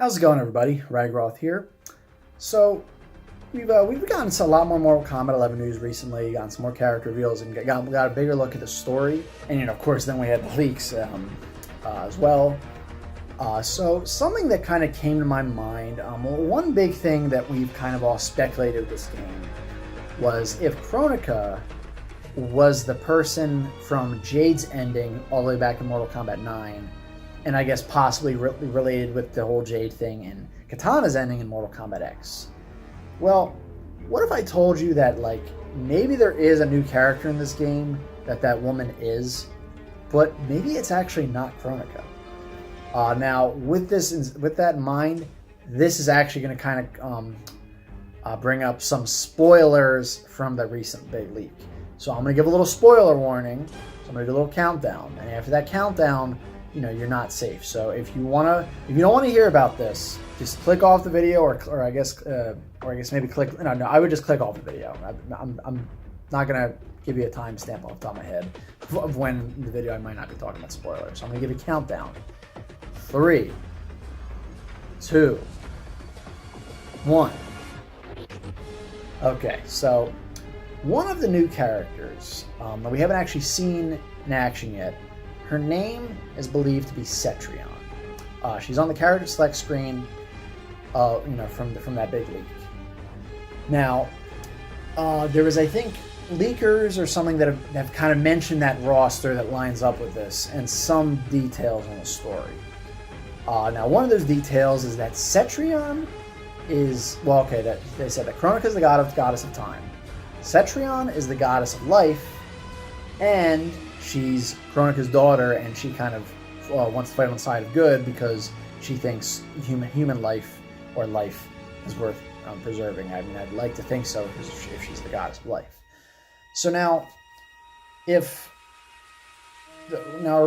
How's it going, everybody? Ragiroth here. So we've gotten a lot more Mortal Kombat 11 news recently. Gotten some more character reveals and got a bigger look at the story. And of course, then we had the leaks as well. So something that kind of came to my mind. One big thing that we've kind of all speculated with this game was if Kronika was the person from Jade's ending all the way back in Mortal Kombat 9. And I guess possibly related with the whole Jade thing and Kitana's ending in Mortal Kombat X. Well, what if I told you that, like, maybe there is a new character in this game that woman is, but maybe it's actually not Kronika. Now, with that in mind, this is actually going to kind of bring up some spoilers from the recent big leak. So I'm going to give a little spoiler warning. So I'm going to do a little countdown, and after that countdown, you're not safe. So if you don't want to hear about this, just click off the video, or I guess maybe click. No, I would just click off the video. I'm not gonna give you a timestamp off the top of my head of when the video I might not be talking about spoilers. So I'm gonna give you a countdown. 3, 2, 1. Okay, so one of the new characters that we haven't actually seen in action yet. Her name is believed to be Cetrion. She's on the character select screen, from that big leak. Now, there was, I think, leakers or something that have kind of mentioned that roster that lines up with this and some details on the story. Now, one of those details is that Cetrion is, that they said that Kronika is the goddess of time. Cetrion is the goddess of life, and she's Kronika's daughter, and she kind of wants to fight on the side of good because she thinks human life or life is worth preserving. I mean, I'd like to think so, because if she's the goddess of life. So now, a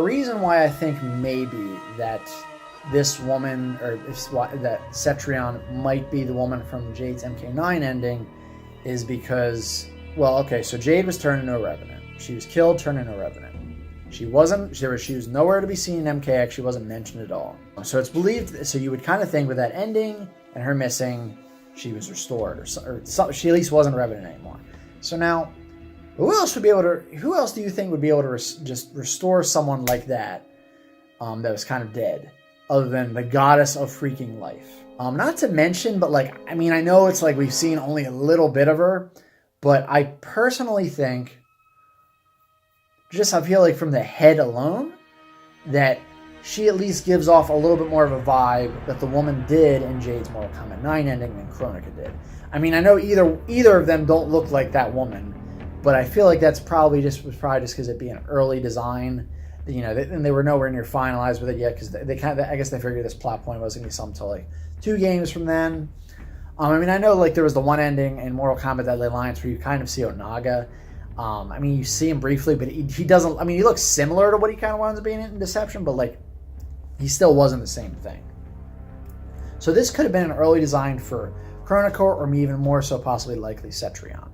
reason why I think maybe that this woman, that Cetrion might be the woman from Jade's MK9 ending, is because, so Jade was turned into a Revenant. She was killed, turned into a Revenant. She was nowhere to be seen in MKX. She wasn't mentioned at all. So it's believed. So you would kind of think with that ending and her missing, she was restored, or she at least wasn't a Revenant anymore. So now, who else do you think would be able to just restore someone like that, that was kind of dead, other than the goddess of freaking life? Not to mention, but I know it's like we've seen only a little bit of her, but I personally think, I feel like from the head alone, that she at least gives off a little bit more of a vibe that the woman did in Jade's Mortal Kombat 9 ending than Kronika did. I mean, I know either of them don't look like that woman, but I feel like that's probably just because it being an early design, and they were nowhere near finalized with it yet, because I guess they figured this plot point wasn't going to be something until like 2 games from then. I know there was the one ending in Mortal Kombat Deadly Alliance where you kind of see Onaga. You see him briefly, but he doesn't. He looks similar to what he kind of winds up being in Deception, but he still wasn't the same thing. So this could have been an early design for Kronika, or even more so, possibly likely Cetrion.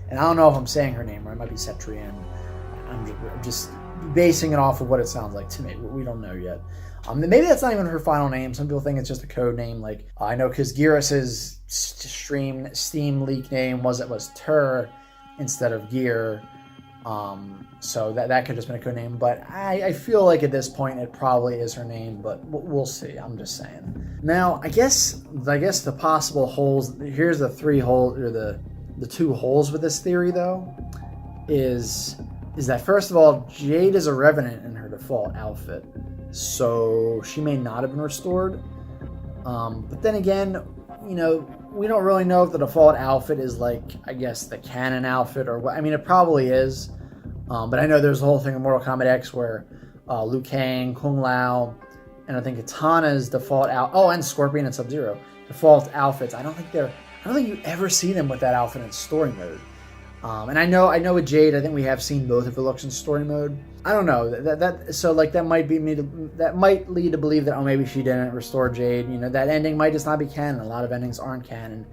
And I don't know if I'm saying her name, or it might be Cetrion. I'm just basing it off of what it sounds like to me. We don't know yet. Maybe that's not even her final name. Some people think it's just a code name. I know because Gearus's Steam leak name was Tur instead of Gear, so that could have just been a code name, but I feel like at this point it probably is her name, but we'll see. I'm just saying. Now, I guess the possible holes, here's the 3 holes, or the 2 holes with this theory, though, is that, first of all, Jade is a Revenant in her default outfit, so she may not have been restored, but then again, we don't really know if the default outfit is the canon outfit or what. It probably is. But I know there's a whole thing in Mortal Kombat X where Liu Kang, Kung Lao, and I think Kitana's default and Scorpion and Sub-Zero default outfits. I don't think you ever see them with that outfit in story mode. And I know with Jade, I think we have seen both of her looks in story mode. I don't know that might lead to believe that maybe she didn't restore Jade. That ending might just not be canon. A lot of endings aren't canon.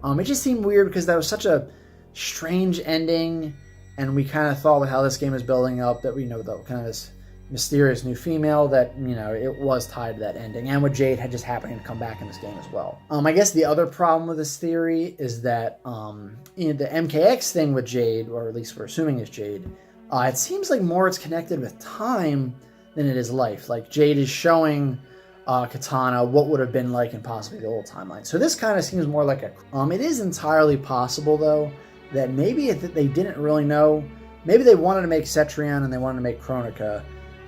It just seemed weird because that was such a strange ending, and we kind of thought with how this game is building up that we know that kind of this mysterious new female that, you know, it was tied to that ending, and with Jade had just happening to come back in this game as well. I guess the other problem with this theory is that you know, the MKX thing with Jade, or at least we're assuming is Jade, it seems like more it's connected with time than it is life. Like Jade is showing Kitana what would have been like in possibly the old timeline. So this kind of seems more like a... it is entirely possible, though, that maybe they didn't really know. Maybe they wanted to make Cetrion and they wanted to make Kronika,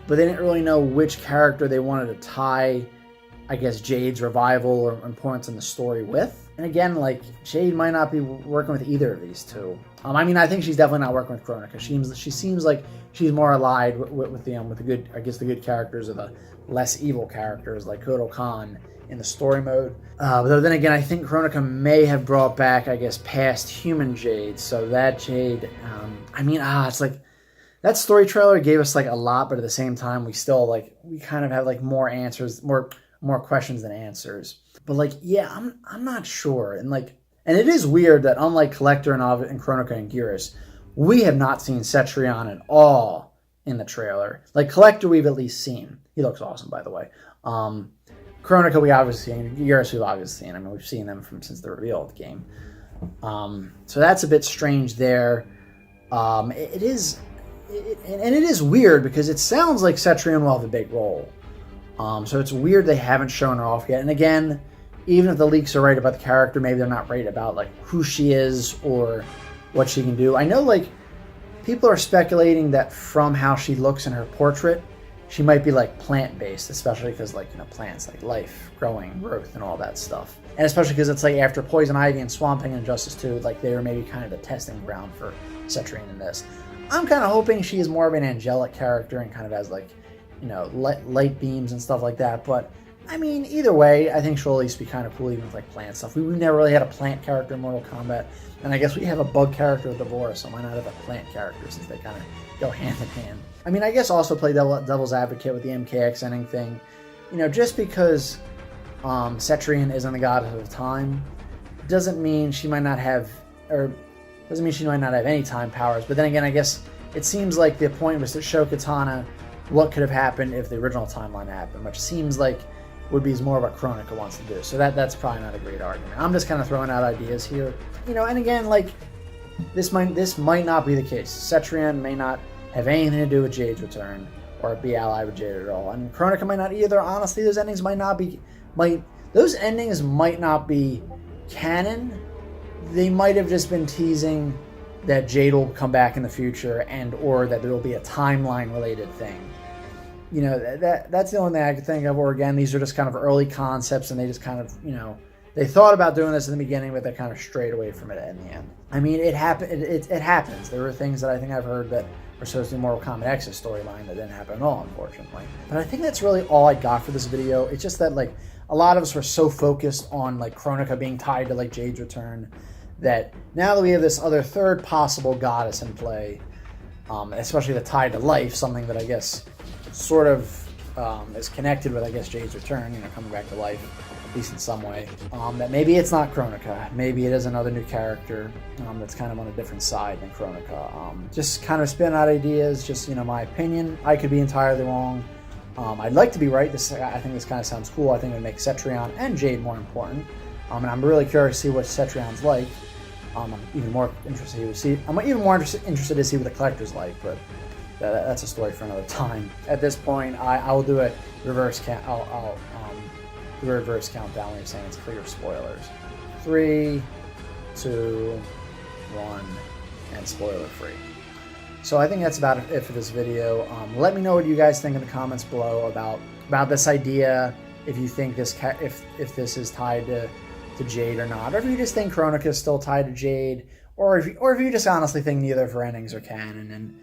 but they didn't really know which character they wanted to tie, I guess, Jade's revival or importance in the story with. And again, like, Jade might not be working with either of these two. I mean, I think she's definitely not working with Kronika. She seems like she's more allied with the good, I guess, the good characters, or the less evil characters like Kotal Khan in the story mode. But then again, I think Kronika may have brought back, I guess, past human Jade. So that Jade, I mean, it's like, that story trailer gave us like a lot, but at the same time, we still we kind of have like more answers, more questions than answers. But like, yeah, I'm not sure. And it is weird that unlike Collector and Kronika and Geras, we have not seen Cetrion at all in the trailer. Like Collector, we've at least seen. He looks awesome, by the way. Kronika, we obviously seen. Geras, we've obviously seen. I mean, we've seen them since the reveal of the game. So that's a bit strange there. It is weird because it sounds like Cetrion will have a big role. So it's weird they haven't shown her off yet. And again, even if the leaks are right about the character, maybe they're not right about like who she is or what she can do. I know like people are speculating that from how she looks in her portrait, she might be like plant-based, especially because like, you know, plants like life, growing, growth, and all that stuff. And especially because it's like after Poison Ivy and Swamp Thing and Justice 2, like they were maybe kind of the testing ground for Cetrion in this. I'm kind of hoping she is more of an angelic character and kind of has like, you know, light beams and stuff like that. But I mean, either way, I think she'll at least be kind of cool even with like plant stuff. We've never really had a plant character in Mortal Kombat, and I guess we have a bug character with Devora, so why not have a plant character since they kind of go hand in hand. I mean, I guess also play devil's advocate with the MKX ending thing. You know, just because Cetrion isn't the goddess of time doesn't mean she might not have, or doesn't mean she might not have any time powers. But then again, I guess it seems like the point was to show Kitana what could have happened if the original timeline happened, which seems like would be more of what Kronika wants to do. So that's probably not a great argument. I'm just kind of throwing out ideas here. You know, and again, like, this might not be the case. Cetrion may not have anything to do with Jade's return or be allied with Jade at all. And Kronika might not either. Honestly, those endings might not be canon. They might have just been teasing that Jade will come back in the future, and or that there will be a timeline related thing. You know, that's the only thing I could think of. Or again, these are just kind of early concepts, and they just kind of, you know, they thought about doing this in the beginning, but they kind of strayed away from it in the end. I mean, it happens. There were things that I think I've heard that were supposed to be Mortal Kombat X's storyline that didn't happen at all, unfortunately. But I think that's really all I got for this video. It's just that, like, a lot of us were so focused on, like, Kronika being tied to, like, Jade's return, that now that we have this other third possible goddess in play, especially the tied to life, something that I guess sort of is connected with, I guess, Jade's return, you know, coming back to life, at least in some way, that maybe it's not Kronika. Maybe it is another new character that's kind of on a different side than Kronika. Just kind of spin out ideas, just, you know, my opinion. I could be entirely wrong. I'd like to be right. I think this kind of sounds cool. I think it would make Cetrion and Jade more important. And I'm really curious to see what Cetrion's like. I'm even more interested to see what the Collector's like, but that's a story for another time. At this point, I will do a reverse count. I'll do a reverse countdown when you're saying it's clear spoilers. 3, 2, 1, and spoiler free. So I think that's about it for this video. Let me know what you guys think in the comments below about this idea. If you think if this is tied to Jade or not, or if you just think Kronika is still tied to Jade, or if you just honestly think neither of her endings are canon,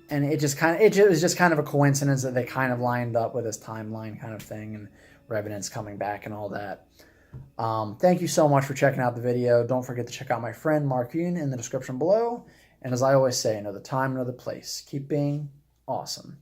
and it was just kind of a coincidence that they kind of lined up with this timeline kind of thing, and Revenant's coming back and all that. Thank you so much for checking out the video. Don't forget to check out my friend Mark Yoon in the description below. And as I always say, another time, another place. Keep being awesome.